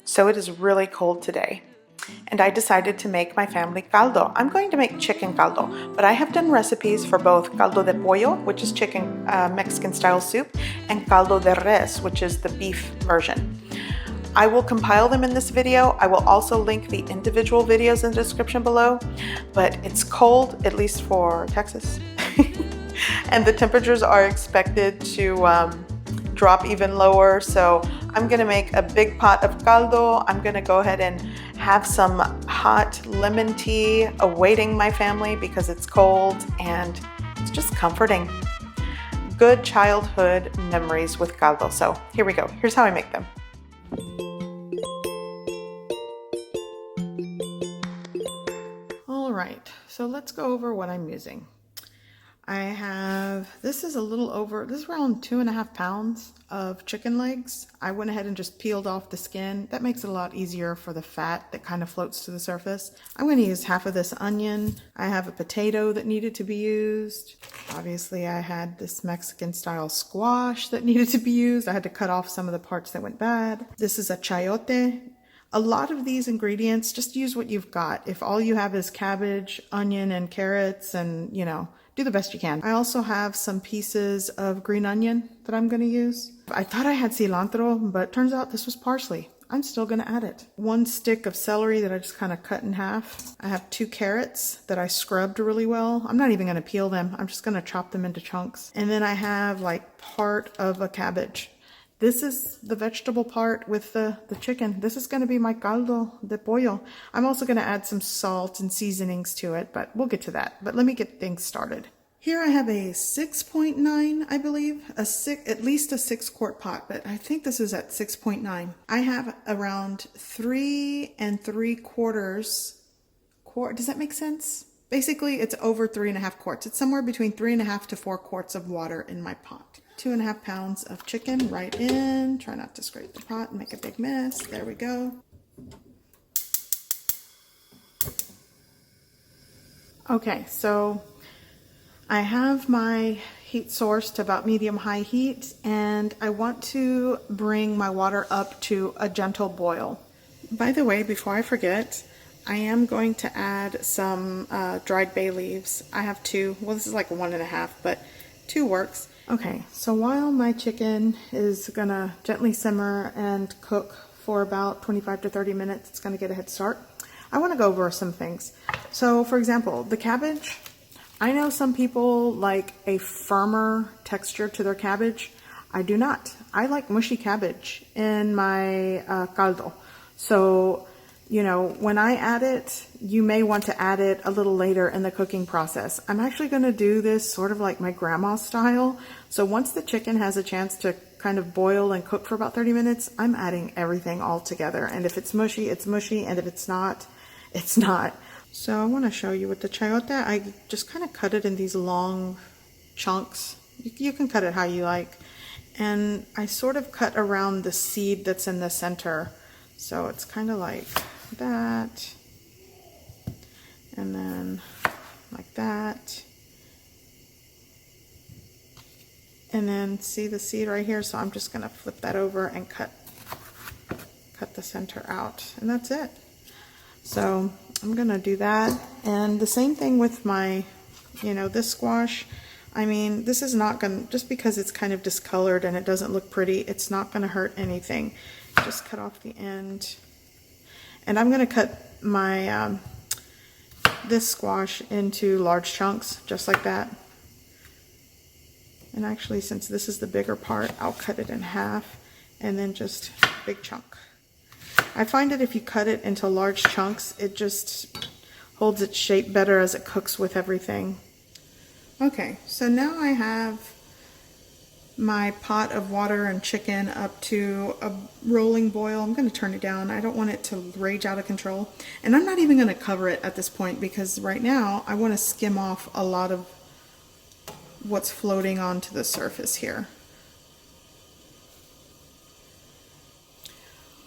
So it is really cold today. And I decided to make my family caldo. I'm going to make chicken caldo, but I have done recipes for both caldo de pollo, which is chicken Mexican style soup, and caldo de res, which is the beef version. I will compile them in this video. I will also link the individual videos in the description below, but it's cold, at least for Texas. And the temperatures are expected to drop even lower, so I'm gonna make a big pot of caldo. I'm gonna go ahead and have some hot lemon tea awaiting my family because it's cold and it's just comforting. Good childhood memories with caldo. So here we go. Here's how I make them. All right, so let's go over what I'm using. I have, this is around 2.5 pounds of chicken legs. I went ahead and just peeled off the skin. That makes it a lot easier for the fat that kind of floats to the surface. I'm going to use half of this onion. I have a potato that needed to be used. Obviously I had this Mexican style squash that needed to be used. I had to cut off some of the parts that went bad. This is a chayote. A lot of these ingredients, just use what you've got. If all you have is cabbage, onion, and carrots, and do the best you can. I also have some pieces of green onion that I'm going to use. I thought I had cilantro, but turns out this was parsley. I'm still going to add it. 1 stick of celery that I just kind of cut in half. I have 2 carrots that I scrubbed really well. I'm not even going to peel them. I'm just going to chop them into chunks. And then I have like part of a cabbage. This is the vegetable part with the chicken. This is going to be my caldo de pollo. I'm also going to add some salt and seasonings to it, but we'll get to that. But let me get things started. Here I have a 6.9, I believe, at least a 6-quart pot, but I think this is at 6.9. I have around 3 3/4 quart. Does that make sense? Basically, it's over 3.5 quarts. It's somewhere between 3.5 to 4 quarts of water in my pot. 2.5 pounds of chicken right in. Try not to scrape the pot and make a big mess. There we go. Okay, so I have my heat source to about medium-high heat, and I want to bring my water up to a gentle boil. By the way, before I forget, I am going to add some dried bay leaves. I have 2. Well, this is like 1.5, but 2 works. Okay, so while my chicken is gonna gently simmer and cook for about 25 to 30 minutes, it's gonna get a head start. I wanna go over some things. So for example, the cabbage, I know some people like a firmer texture to their cabbage. I do not. I like mushy cabbage in my caldo. So, when I add it, you may want to add it a little later in the cooking process. I'm actually going to do this sort of like my grandma style. So once the chicken has a chance to kind of boil and cook for about 30 minutes, I'm adding everything all together. And if it's mushy, it's mushy. And if it's not, it's not. So I want to show you with the chayote, I just kind of cut it in these long chunks. You can cut it how you like. And I sort of cut around the seed that's in the center. So it's kind of like that, and then like that, and then see the seed right here, so I'm just going to flip that over and cut the center out, and that's it. So I'm going to do that, and the same thing with my, this squash. I mean, this is not going to, just because it's kind of discolored and it doesn't look pretty, it's not going to hurt anything. Just cut off the end. And I'm going to cut my this squash into large chunks, just like that. And actually, since this is the bigger part, I'll cut it in half and then just big chunk. I find that if you cut it into large chunks, it just holds its shape better as it cooks with everything. Okay, so now I have my pot of water and chicken up to a rolling boil. I'm going to turn it down. I don't want it to rage out of control. And I'm not even going to cover it at this point because right now I want to skim off a lot of what's floating onto the surface here.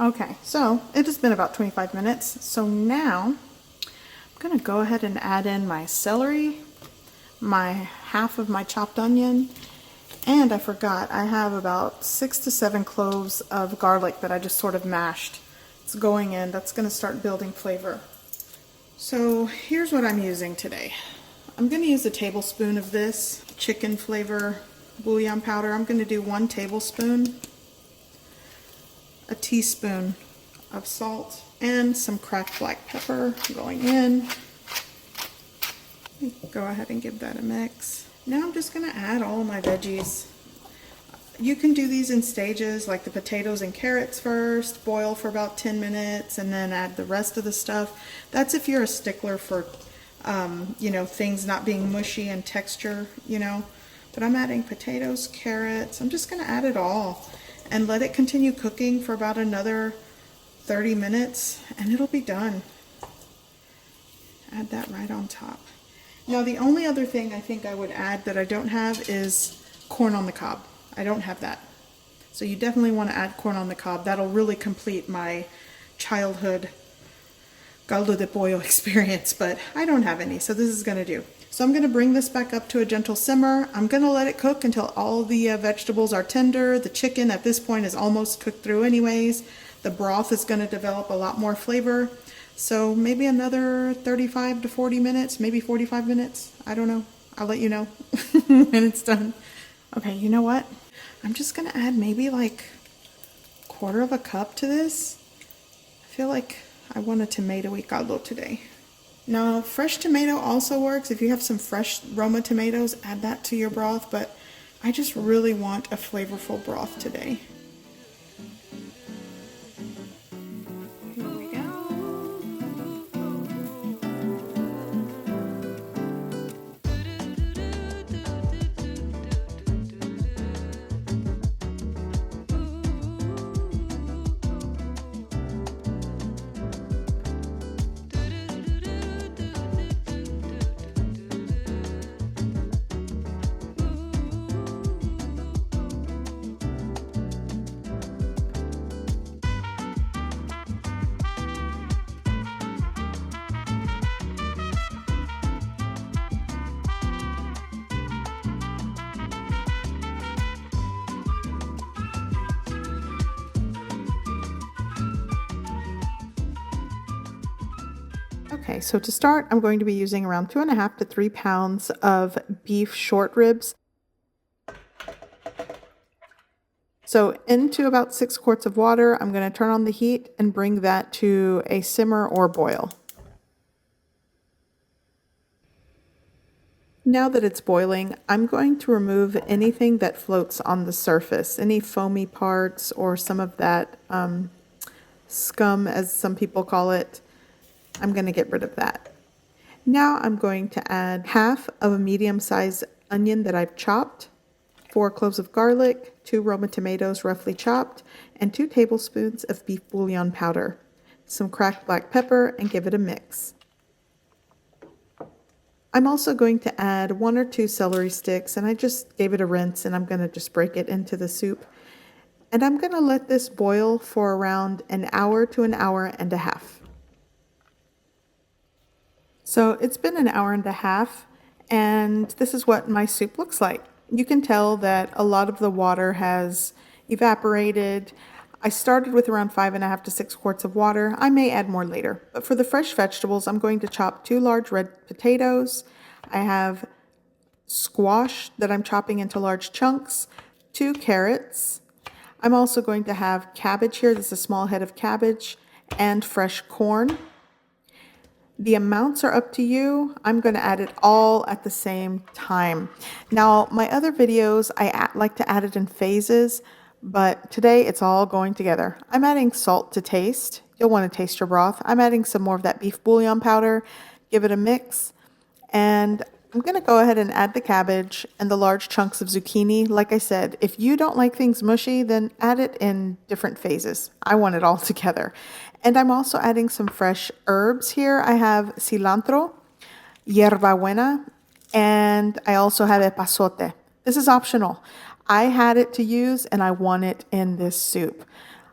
Okay, so it has been about 25 minutes. So now I'm going to go ahead and add in my celery, my half of my chopped onion, and I forgot, I have about 6 to 7 cloves of garlic that I just sort of mashed. It's going in. That's going to start building flavor. So here's what I'm using today. I'm going to use a tablespoon of this chicken flavor bouillon powder. I'm going to do 1 tablespoon, a teaspoon of salt, and some cracked black pepper going in. Go ahead and give that a mix. Now I'm just going to add all of my veggies. You can do these in stages, like the potatoes and carrots first, boil for about 10 minutes, and then add the rest of the stuff. That's if you're a stickler for, you know, things not being mushy and texture, you know. But I'm adding potatoes, carrots. I'm just going to add it all and let it continue cooking for about another 30 minutes, and it'll be done. Add that right on top. Now, the only other thing I think I would add that I don't have is corn on the cob. I don't have that. So you definitely want to add corn on the cob. That'll really complete my childhood caldo de pollo experience, but I don't have any, so this is going to do. So I'm going to bring this back up to a gentle simmer. I'm going to let it cook until all the vegetables are tender. The chicken at this point is almost cooked through anyways. The broth is going to develop a lot more flavor. So maybe another 35 to 40 minutes, maybe 45 minutes. I don't know. I'll let you know when it's done. Okay, you know what? I'm just going to add maybe like 1/4 cup to this. I feel like I want a tomatoey caldo today. Now, fresh tomato also works. If you have some fresh Roma tomatoes, add that to your broth, but I just really want a flavorful broth today. Here we go. Okay, so to start, I'm going to be using around 2.5 to 3 pounds of beef short ribs. So into about 6 quarts of water, I'm going to turn on the heat and bring that to a simmer or boil. Now that it's boiling, I'm going to remove anything that floats on the surface, any foamy parts or some of that scum, as some people call it. I'm going to get rid of that. Now I'm going to add 1/2 of a medium-sized onion that I've chopped, 4 cloves of garlic, 2 Roma tomatoes roughly chopped, and 2 tablespoons of beef bouillon powder, some cracked black pepper, and give it a mix. I'm also going to add 1 or 2 celery sticks, and I just gave it a rinse, and I'm going to just break it into the soup. And I'm going to let this boil for around an hour to an hour and a half. So it's been an hour and a half, and this is what my soup looks like. You can tell that a lot of the water has evaporated. I started with around 5.5 to 6 quarts of water. I may add more later. But for the fresh vegetables, I'm going to chop 2 large red potatoes. I have squash that I'm chopping into large chunks, 2 carrots. I'm also going to have cabbage here. This is a small head of cabbage, and fresh corn. The amounts are up to you. I'm going to add it all at the same time. Now, my other videos, I like to add it in phases, but today it's all going together. I'm adding salt to taste. You'll want to taste your broth. I'm adding some more of that beef bouillon powder. Give it a mix. And I'm going to go ahead and add the cabbage and the large chunks of zucchini. Like I said, if you don't like things mushy, then add it in different phases. I want it all together. And I'm also adding some fresh herbs here. I have cilantro, hierbabuena, and I also have epazote. This is optional. I had it to use and I want it in this soup.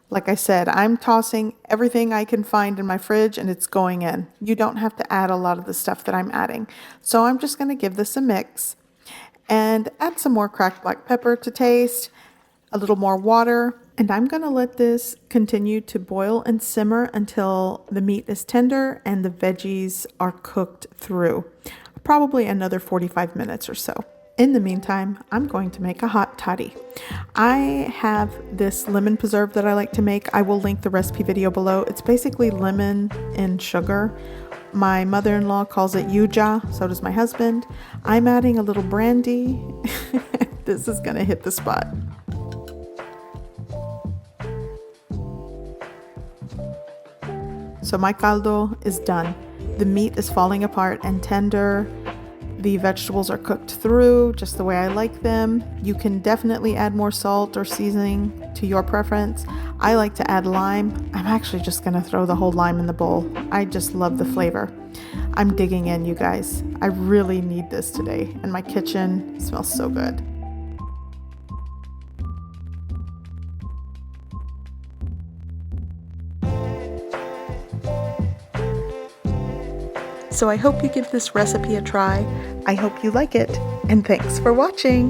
Like I said, I'm tossing everything I can find in my fridge and it's going in. You don't have to add a lot of the stuff that I'm adding. So I'm just going to give this a mix and add some more cracked black pepper to taste, a little more water, And I'm gonna let this continue to boil and simmer until the meat is tender and the veggies are cooked through. Probably another 45 minutes or so. In the meantime, I'm going to make a hot toddy. I have this lemon preserve that I like to make. I will link the recipe video below. It's basically lemon and sugar. My mother-in-law calls it YUJA, so does my husband. I'm adding a little brandy. This is gonna hit the spot. So my caldo is done. The meat is falling apart and tender. The vegetables are cooked through just the way I like them. You can definitely add more salt or seasoning to your preference. I like to add lime. I'm actually just gonna throw the whole lime in the bowl. I just love the flavor. I'm digging in, you guys. I really need this today, and my kitchen smells so good. So I hope you give this recipe a try. I hope you like it, and thanks for watching.